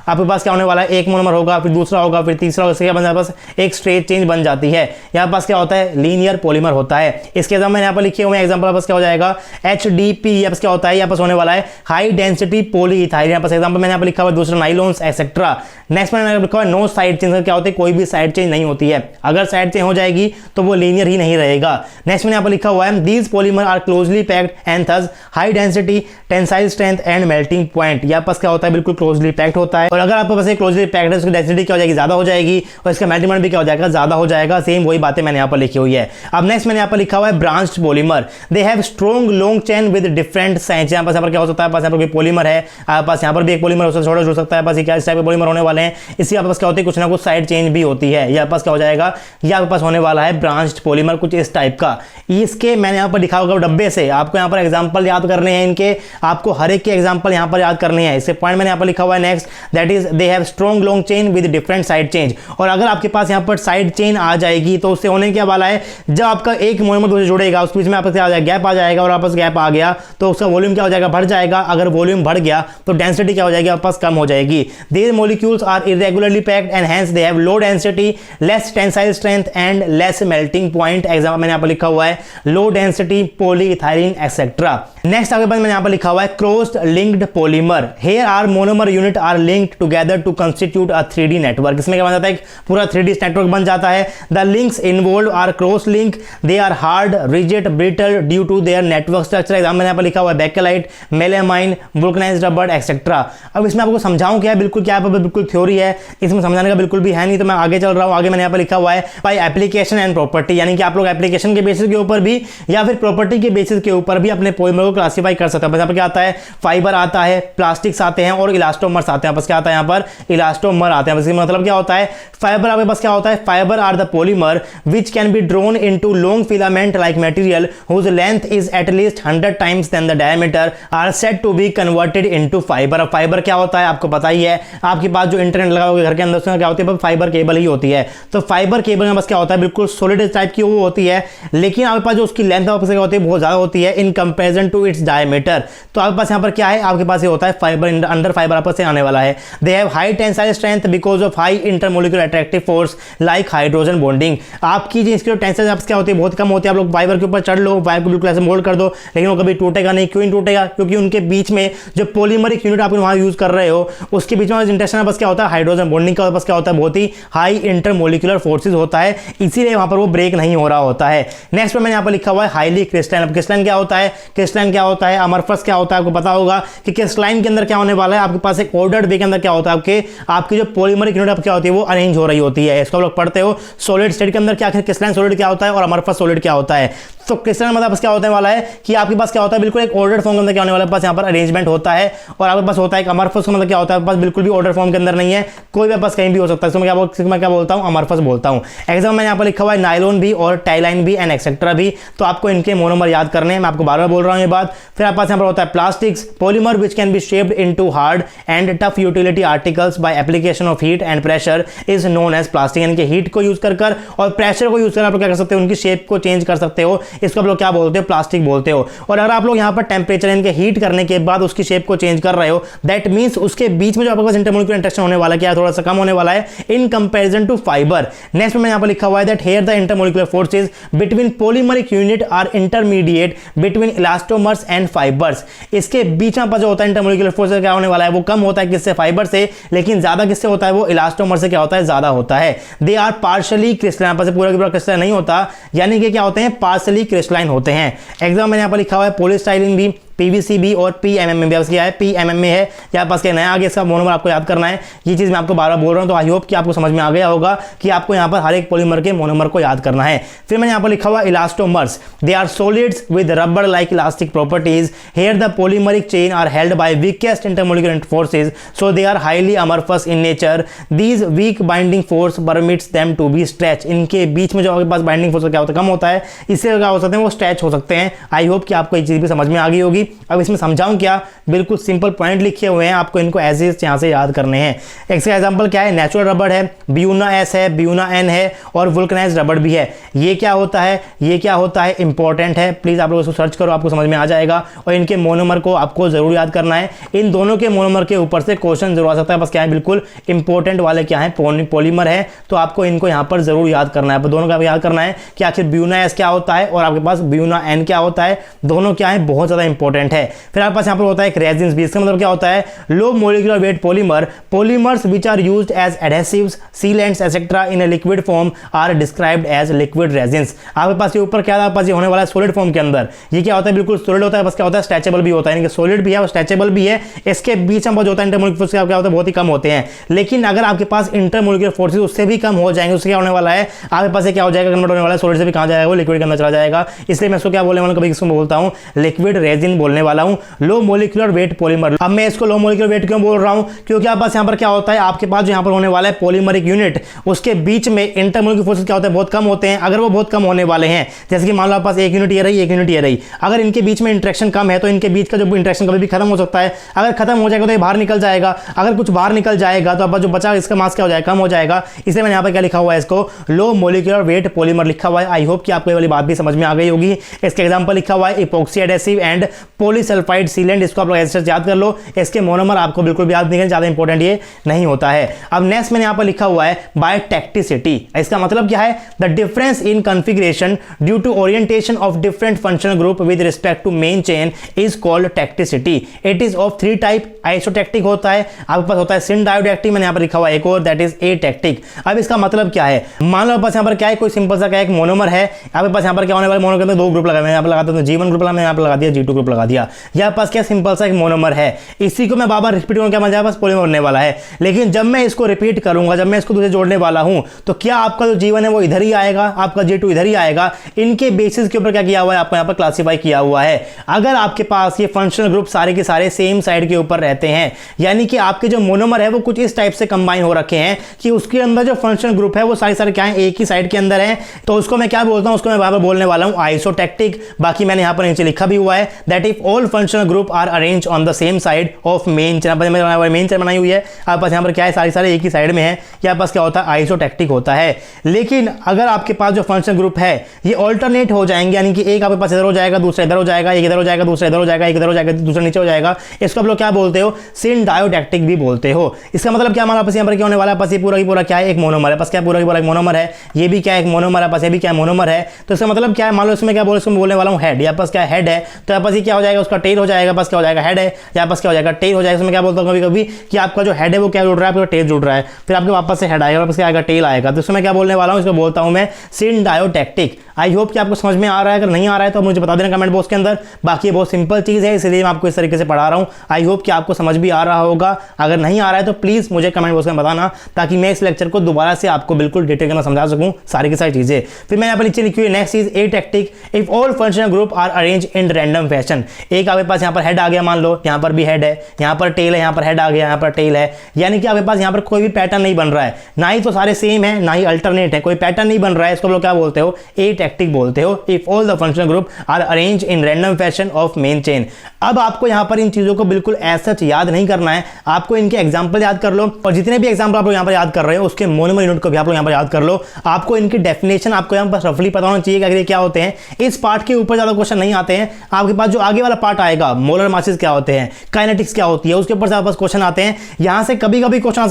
आपके पास क्या होने वाला है, एक मोनोमर होगा, फिर दूसरा होगा, फिर तीसरा होगा, इसके बाद बस एक स्ट्रेट चेन बन जाती है। यहाँ पास क्या होता है लीनियर पॉलीमर होता है। इसके एग्जाम्पल मैंने यहाँ पर लिखे हुए हैं, एग्जाम्पल पास क्या हो जाएगा HDP, यहाँ पास क्या होता है, यहाँ पास होने वाला है हाई डेंसिटी पॉलीइथाइल। यहाँ पास एग्जाम्पल मैंने यहाँ पर लिखा हुआ है दूसरा नाइलॉन्स एक्सेट्रा। नेक्स्ट मैंने लिखा हुआ है नो साइड चेंज, क्या होता है कोई भी साइड चेंज नहीं होती है, अगर साइड चेंज हो जाएगी तो वो लीनियर ही नहीं रहेगा। नेक्स्ट मैंने लिखा हुआ है these polymer are closely packed and thus high density tensile strength and melting melting point, यहाँ पास क्या होता है बिल्कुल क्लोजली पैक्ड होता है, और अगर आपके पास क्लोजली पैक्ड है उसकी डेंसिटी क्या हो जाएगी, ज्यादा हो जाएगी, और इसका मेल्टिंग पॉइंट भी क्या हो जाएगा, ज्यादा हो जाएगा। सेम वही बातें मैंने यहाँ पर लिखी हुई है। अब नेक्स्ट मैंने यहाँ पर लिखा हुआ है branched polymer, they have strong long chain with different size. यहाँ पर क्या हो सकता है, पास यहाँ पर पॉलीमर है, आपके पास यहाँ पर भी एक पॉलीमर हो सकता है, जुड़ सकता है, पास क्या इस टाइप के पॉलीमर होने वाले हैं। इससे आपके पास क्या होती है, कुछ ना कुछ साइड चेंज भी होती है। यहाँ पास क्या हो जाएगा, ये आपके पास होने वाला है ब्रांच्ड पॉलीमर, कुछ इस टाइप का। इसके मैंने यहाँ पर लिखा होगा डब्बे से, आपको यहाँ पर एग्जांपल याद करने हैं इनके, आपको हर एक के एग्जांपल यहाँ पर याद करने हैं। इससे पॉइंट मैंने यहाँ पर लिखा हुआ है next, that is they have strong long chain with different side change. और अगर आपके पास यहाँ पर साइड चेन आ जाएगी तो उससे होने क्या वाला है, जब आपका एक मोनोमर दूसरे जुड़ेगा उस बीच में आपस क्या आ जाएगा, गैप आ जाएगा, और आपस गैप आ गया तो उसका वॉल्यूम क्या हो जाएगा, बढ़ जाएगा। अगर वॉल्यूम बढ़ गया तो डेंसिटी क्या हो जाएगी, आपस कम हो जाएगी। These molecules are irregularly packed and hence they have low density, less tensile strength and less melting point. Example मैंने यहाँ पर लिखा हुआ है low density polyethylene etcetera. Next आपके पास मैंने यहाँ पर लिखा हुआ है crossed linked polymer, here are monomer unit are linked together to constitute a 3D network. इसमें क्या बन जाता है, पूरा 3D नेटवर्क बन जाता है। The links involve are cross link, they are hard rigid brittle due to their network structure. Example मैंने यहाँ पर लिखा हुआ है bakelite, melamine, vulcanised rubber etcetera. अब इसमें आपको समझाऊं क्या है, बिल्कुल क्या है, बिल्कुल थ्योरी है, इसमें समझाने का बिल्कुल भी है नहीं, तो मैं आगे चल रहा हूँ। आगे मैंने यहाँ पर लिखा हुआ है बाय एप्लीकेशन एंड प्रॉपर्टी, यानी कि आप लोग एप्लीकेशन के बेसिस के ऊपर भी या फिर प्रॉपर्टी के बेसिस के ऊपर भी अपने पॉलीमर को क्लासीफाई कर सकते हैं। यहाँ पर क्या आता है, फाइबर आता है, प्लास्टिक्स आते हैं और इलास्टोमर्स आते हैं। बस क्या आता है यहाँ पर, इलास्टोमर आते हैं। बस मतलब क्या होता है, फाइबर आपके पास क्या होता है, fibre are the polymer which can be drawn into long filament like material whose length is at least 100 times than the diameter are said to be converted into fibre. अब फाइबर क्या होता है आपको पता ही है, आपके पास जो इंटरनेट लगा होगा घर के अंदर उसमें क्या होती है, फाइबर केबल ही होती है। तो फाइबर केबल में बस क्या होता है, बिल्कुल सॉलिड टाइप की वो होती है, लेकिन आपके पास जो उसकी लेंथ क्या होती है, बहुत ज्यादा होती है in comparison to its diameter. तो आपके पास यहाँ पर क्या है, आपके पास ये होता है फाइबर, अंडर फाइबर आपस से आने वाला है। They have high tensile strength because of high intermolecular attractive force like hydrogen bonding. आपकी जो इसकी टेंसाइल आपस क्या होती है, बहुत कम होती है। आप लोग फाइबर के ऊपर चढ़ लो, फाइबर को बिल्कुल ऐसे मोल्ड कर दो, लेकिन वो कभी टूटेगा नहीं। क्यों नहीं टूटेगा, क्योंकि उनके बीच में जो पॉलीमरिक यूनिट आप वहां यूज कर रहे हो उसके बीच में इंटरेक्शन बस क्या होता है, हाइड्रोजन बॉन्डिंग का बस क्या होता है, बहुत ही हाई इंटरमोलिकुलर फोर्सेज होता है, इसीलिए वहां पर वो ब्रेक नहीं हो रहा होता है। नेक्स्ट में मैंने यहाँ पर लिखा हुआ है हाईली क्रिस्टलाइन। अब क्रिस्टलाइन क्या होता है, क्रिस्टलाइन क्या होता है, अमरफस क्या होता है, आपको पता होगा कि क्रिस्टलाइन के अंदर क्या होने वाला है, आपके पास एक ऑर्डर्ड वे के अंदर क्या होता है, आपकी जो पॉलीमरिक यूनिट क्या होती है वो अरेंज हो रही होती है। इसको आप लोग पढ़ते हो सॉलिड स्टेट के अंदर क्या क्रिस्टलाइन सॉलिड क्या होता है और अमरफस सॉलिड क्या होता है। तो क्रिस्टलाइन मतलब क्या होने वाला है कि आपके पास क्या होता है, बिल्कुल एक ऑर्डर फॉर्म के अंदर क्या होने वाला है, पास यहाँ पर अरेंजमेंट होता है, और आपके पास होता है एक अमरफस मतलब क्या होता है, पास बिल्कुल भी ऑर्डर फॉर्म के अंदर नहीं है, कोई भी पास कहीं भी हो सकता है। मैं क्या बोलता हूँ, अमरफस बोलता हूँ। एग्जाम मैंने यहाँ पर लिखा हुआ है नाइलॉन भी और टाइलाइन भी एंड एक्सेट्रा भी, तो आपको इनके मोनोमर याद करने हैं, मैं आपको बार बार बोल रहा हूँ ये बात। फिर आपके पास यहाँ पर होता है plastics, polymer which can be shaped into hard and tough utility articles by application of heat and pressure is known as plastic. यानी कि हीट को यूज कर और प्रेशर को यूज कर आप लोग क्या कर सकते हो, उनकी शेप को चेंज कर सकते हो, इसको आप लोग क्या बोलते हो, प्लास्टिक बोलते हो। और अगर आप लोग यहाँ पर टेम्परेचर इनके हीट करने के बाद उसकी शेप को चेंज कर रहे हो, दैट मींस उसके बीच में जो आपके पास इंटरमोलिकुलर इंटरेक्शन होने वाला है क्या थोड़ा सा कम होने वाला है in comparison to fibre. Next में यहाँ पर लिखा हुआ है that here the intermolecular forces between polymeric unit are intermediate between elastomers and fibres. इसके बीच में जो होता है इंटरमोलिकुलर फोर्स क्या होने वाला है, वो कम होता है किससे, फाइबर से, लेकिन ज्यादा किससे होता है, वो इलास्टोमर से क्या होता है, ज्यादा होता है। दे आर पार्शियली क्रिस्टलाइन, पर से पूरा का पूरा क्रिस्टलाइन नहीं होता, यानी कि क्या होते हैं, पार्शियली क्रिस्टलाइन होते हैं। एग्जाम मैंने यहाँ पर लिखा हुआ है पॉलीस्टाइलिन भी, पीवीसी और पीएमएम भी, क्या है पीएमएम में है, यहाँ पास क्या नया आगे इसका मोनोमर आपको याद करना है। ये चीज मैं आपको बार बार बोल रहा हूँ, तो आई होप कि आपको समझ में आ गया होगा कि आपको यहाँ पर हर एक पॉलीमर के मोनोमर को याद करना है। फिर मैंने यहाँ पर लिखा हुआ elastomers, they are solids with rubber like elastic properties, here the polymeric chain are held by weakest intermolecular forces, so they are highly amorphous in nature, these weak binding force permits them to be stretch. इनके बीच में जो आपके पास binding force क्या होता है, कम होता है, इससे क्या हो सकते हैं, वो स्ट्रेच हो सकते हैं। आई होप कि आपको ये चीज भी समझ में आ गई होगी। अब इसमें समझाऊं क्या, बिल्कुल सिंपल पॉइंट लिखे हुए हैं, आपको इनको एज इज यहां से याद करने हैं। इसका एग्जांपल क्या है, नेचुरल रबर है, ब्यूना एस है, ब्यूना एन है और वुल्कनाइज्ड रबर भी है। ये क्या होता है, ये क्या होता है, इंपॉर्टेंट है, प्लीज आप लोग इसको सर्च करो, आपको समझ में आ जाएगा। और इनके मोनोमर को आपको जरूर याद करना है। इन दोनों के मोनोमर के ऊपर से क्वेश्चन जरूर आ सकता है, बस क्या है, बिल्कुल इंपॉर्टेंट वाले क्या है, पॉलीमर है, तो आपको इनको यहां पर जरूर याद करना है। दोनों का याद करना है कि आखिर ब्यूना एस क्या होता है और आपके पास ब्यूना एन क्या होता है, दोनों क्या है, बहुत ज्यादा इंपॉर्टेंट इंपॉर्टेंट है। फिर आपके पास यहाँ पर होता है एक रेजिन्स भी, इसका मतलब क्या होता है, low molecular weight polymer, polymers which are used as adhesives, sealants etcetera in a liquid form are described as liquid resins. आपके पास ये ऊपर क्या था, आपके पास ये होने वाला है सॉलिड फॉर्म के अंदर, ये क्या होता है, बिल्कुल सॉलिड होता है, बस क्या होता है स्ट्रेचेबल भी होता है, यानी कि सॉलिड भी है और स्ट्रेचेबल भी है। इसके बीच में जो होता है इंटरमोलिकुलर फोर्स क्या होता है, बहुत ही कम होते हैं। लेकिन अगर आपके पास इंटरमोलिकुलर फोर्सेस उससे भी कम हो जाएंगे, उससे क्या होने वाला है, आपके पास क्या हो जाएगा, कन्वर्ट होने वाला है, सॉलिड से भी कहां जाएगा, वो लिक्विड के अंदर चला जाएगा। इसलिए मैं इसको क्या बोलने वाला हूं, कभी इसको बोलता हूं लिक्विड रेजिन बोलने वाला हूं, लो मोलिकुलर वेट पॉलीमर। अब मैं इसको लो मोलिकुलर वेट क्यों बोल रहा हूं, क्योंकि आपके पास यहां पर क्या होता है, आपके पास जो यहां पर होने वाला है पॉलीमरिक यूनिट, उसके बीच में इंटरमोलिकुलर फोर्सेस क्या होते हैं, बहुत कम होते हैं। अगर वो बहुत कम होने वाले हैं, जैसे कि मान लो आपके पास एक यूनिट ये रही, एक यूनिट ये रही, अगर इनके बीच में इंटरेक्शन कम है तो इनके बीच का जो इंटरेक्शन कभी भी खत्म हो सकता है। अगर खत्म हो जाएगा तो ये बाहर निकल जाएगा, अगर कुछ बाहर निकल जाएगा तो अब जो बचा इसका मास क्या हो जाएगा, कम हो जाएगा। इसलिए मैंने यहाँ पर क्या लिखा हुआ है, इसको लो मोलिकुलर वेट पॉलीमर लिखा हुआ है। आई होप कि आपको ये वाली बात भी समझ में आ गई होगी। इसके एग्जांपल लिखा हुआ है epoxy adhesive and polysulphide sealant, इसको आप लोग ऐसे याद कर लो। इसके मोनोमर आपको बिल्कुल भी याद नहीं करना, ज्यादा इंपॉर्टेंट ये नहीं होता है। अब नेक्स्ट मैंने यहाँ पर लिखा हुआ है बायोटैक्टिसिटी। इसका मतलब क्या है, the difference in configuration due to orientation of different functional group with respect to main chain is called tacticity. It is of 3 type, isotactic होता है, आपके पास होता है सिन डायोटैक्टिक, मैंने यहाँ पर लिखा हुआ है एक और, दैट इज एटैक्टिक। अब इसका मतलब क्या है, मान लो आपके पास यहाँ पर क्या है, कोई सिंपल सा क्या एक मोनोमर है, आपके पास यहाँ पर क्या होने वाले, मोनोमर के अंदर 2 ग्रुप लगाए, मैं यहाँ पर लगाता हूँ G1 ग्रुप, मैंने यहाँ पर लगा दिया G2 ग्रुप लगा दिया। यहाँ पास क्या सिंपल सा एक मोनोमर है, इसी को मैं बार बार रिपीट करूँ, क्या मजा पास पॉलीमर बनने वाला है। लेकिन जब मैं इसको रिपीट करूंगा, जब मैं इसको दूसरे जोड़ने वाला हूं, तो क्या आपका जो G1 है वो इधर ही आएगा, आपका G2 इधर ही आएगा। इनके बेसिस के ऊपर क्या किया हुआ है, आपको यहाँ पर क्लासीफाई किया हुआ है। अगर आपके पास ये फंक्शनल ग्रुप सारे के सारे सेम साइड के ऊपर रहते हैं, यानी कि आपके जो मोनोमर है वो कुछ इस टाइप से कंबाइन हो रखे हैं कि उसके अंदर जो फंक्शनल ग्रुप है वो सारे क्या है, एक ही साइड के अंदर है, तो उसको मैं क्या बोलता हूं, उसको मैं बार बार बोलने वाला हूं आइसोटैक्टिक। बाकी मैंने यहाँ पर नीचे लिखा भी हुआ है that if all functional group are arrange on the same side of main chain, main chain बनाई हुई है, आपके पास यहाँ पर क्या है, सारे एक ही साइड में है, यहाँ पास क्या होता है, आइसोटैक्टिक होता है। लेकिन अगर आपके पास जो फंक्शनल ग्रुप है ये ऑल्टरनेट हो जाएंगे, यानी कि एक आपके पास इधर हो जाएगा, दूसरा इधर हो जाएगा, एक इधर हो जाएगा, दूसरा इधर हो जाएगा, एक इधर हो जाएगा, दूसरा नीचे हो जाएगा, इसको आप लोग क्या बोलते हो, सिन डायोटैक्टिक भी बोलते हो। इसका मतलब क्या, हमारे पास यहाँ पर क्या होने वाला है, पास ये पूरा की पूरा क्या है, एक मोनोमर है, पास क्या पूरा की पूरा एक मोनोमर है, ये भी क्या एक मोनोमर है, पास ये भी क्या मोनोमर है। तो इसका मतलब क्या है, मान लो इसमें क्या बोलने वाला हूँ हेड, यहाँ पास क्या हेड है, तो यहाँ पास ये क्या हो जाएगा, उसका टेल हो जाएगा, पास क्या हो जाएगा हेड है, यहाँ पास क्या हो जाएगा टेल हो जाएगा। इसमें क्या बोलता हूँ कभी कभी कि आपका जो हेड है वो क्या जुड़ रहा है, आपका टेल जुड़ रहा है, फिर आपके वापस से हेड आएगा, वापस क्या आएगा, टेल आएगा। तो इसमें क्या बोलने वाला हूँ, इसको बोलता हूँ मैं सिन डायोटैक्टिक। आई होप कि आपको समझ में आ रहा है, अगर नहीं आ रहा है तो मुझे बता देना कमेंट बॉक्स के अंदर। बाकी ये बहुत सिंपल चीज़ है, इसलिए मैं आपको इस तरीके से पढ़ा रहा हूँ। आई होप कि आपको समझ भी आ रहा होगा। अगर नहीं आ रहा है तो प्लीज़ मुझे कमेंट बॉक्स में बताना, ताकि मैं इस लेक्चर को दोबारा से आपको बिल्कुल डिटेल में समझा सकूँ सारी की सारी चीज़ें। फिर मैंने यहाँ पर नीचे लिखी हुई नेक्स्ट चीज़ atactic, if all functional group are arrange in random fashion. एक आपके पास यहाँ पर हेड आ गया, मान लो यहाँ पर भी हेड है, यहाँ पर टेल है, यहाँ पर हेड आ गया, यहाँ पर टेल है, यानी कि आपके पास यहाँ पर कोई भी पैटर्न नहीं बन रहा है, ना ही तो सारे सेम है, ना ही अल्टरनेट है, कोई पैटर्न नहीं बन रहा है। इसको लोग क्या बोलते हो, एटैक्टिक बोलते हो। If all the functional group are arrange in random fashion of main chain. अब आपको यहाँ पर इन चीजों को बिल्कुल ऐसा याद नहीं करना है, आपको इनके एग्जाम्पल याद कर लो, और जितने भी एग्जाम्पल आप लोग यहाँ पर याद कर रहे हो उसके मोनोमर यूनिट को भी आप लोग यहाँ पर याद कर लो। आपको इनकी डेफिनेशन आपको यहाँ पर रफली पता होना चाहिए कि क्या होते हैं। इस पार्ट के ऊपर ज्यादा क्वेश्चन नहीं आते हैं, आपके पास जो आगे वाला पार्ट आएगा, मोलर मासेस क्या होते हैं, काइनेटिक्स क्या होती है, उसके ऊपर से आपके पास क्वेश्चन आते हैं। यहाँ से कभी कभी क्वेश्चन आ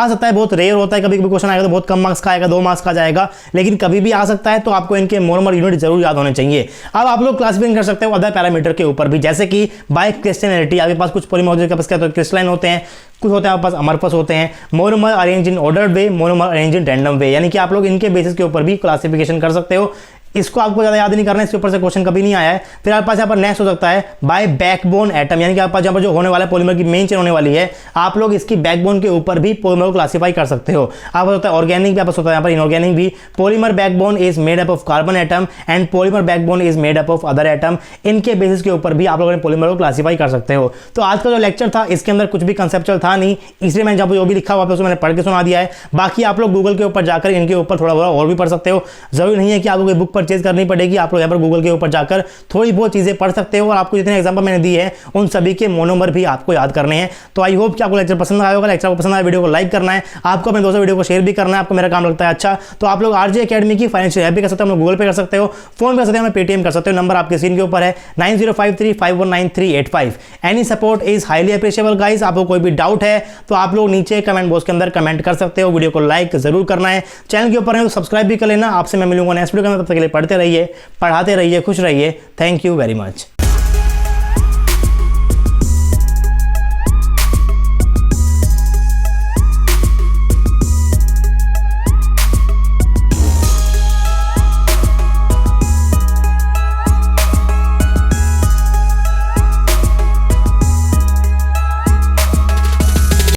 सकता है, बहुत रेयर होता है, कभी कभी क्वेश्चन आएगा तो बहुत कम मार्क्स का आएगा, 2 मार्क्स का जाएगा, लेकिन कभी भी आ सकता है। तो आपको इनके मोनोमर यूनिट जरूर याद होने चाहिए। अब आप लोग क्लासिफिकेशन कर सकते हो अदर पैरामीटर के ऊपर भी, जैसे कि बाय क्रिस्टलिनिटी। आपके पास कुछ पॉलीमर के पास क्या क्रिस्टलाइन होते हैं, कुछ होते हैं आपके पास अमरफस होते हैं। Monomer arrange in ordered way, monomer arrange in random वे, यानी कि आप लोग इनके बेसिस के ऊपर भी क्लासिफिकेशन कर सकते हो। इसको आपको ज़्यादा याद नहीं करना है, इसके ऊपर से क्वेश्चन कभी नहीं आया है। फिर आपके पास यहाँ पर नेक्स्ट हो सकता है बाय बैकबोन एटम, यानी कि आपके पास यहाँ पर जो होने वाला है पॉलीमर की मेन चेन होने वाली है, आप लोग इसकी बैकबोन के ऊपर भी पॉलीमर को क्लासीफाई कर सकते हो। आप होता है ऑर्गेनिक भी, आपस होता है यहाँ पर इनऑर्गेनिक भी। Polymer backbone is made up of carbon atom and polymer backbone is made up of other atom. इनके बेसिस के ऊपर भी आप लोगों ने पॉलीमर को क्लासीफाई कर सकते हो। तो आज का जो लेक्चर था इसके अंदर कुछ भी कंसेप्चुअल था नहीं, इसलिए मैंने जब जो भी लिखा हुआ उसको मैंने पढ़ के सुना दिया है। बाकी आप लोग गूगल के ऊपर जाकर इनके ऊपर थोड़ा बहुत और भी पढ़ सकते हो। जरूरी नहीं है कि आपको कोई बुक परचेज करनी पड़ेगी, आप लोग यहाँ पर गूगल के ऊपर जाकर थोड़ी बहुत चीजें पढ़ सकते हो। और आपको जितने एग्जांपल मैंने दिए हैं उन सभी के मोनोमर भी आपको याद करने हैं। तो आई होप कि आपको लेक्चर पसंद आया होगा। लेक्चर को पसंद आया, वीडियो को लाइक करना है, आपको अपने दोस्तों वीडियो को शेयर भी करना है। आपको मेरा काम लगता है अच्छा तो आप लोग आरजे एकेडमी की फाइनेंशियल हेल्प भी कर सकते हो, गूगल पे कर सकते हो, फोन कर सकते हो, पेटीएम कर सकते हो। नंबर आपके स्क्रीन के ऊपर है 9053519385। Any support is highly appreciable guys. आपको कोई भी डाउट है तो आप लोग नीचे कमेंट बॉक्स के अंदर कमेंट कर सकते हो। वीडियो को लाइक जरूर करना है, चैनल के ऊपर है तो सब्सक्राइब भी कर लेना। आपसे मैं मिलूंगा नेक्स्ट वीडियो में, तब तक के लिए पढ़ते रहिए, पढ़ाते रहिए, खुश रहिए। Thank you very much.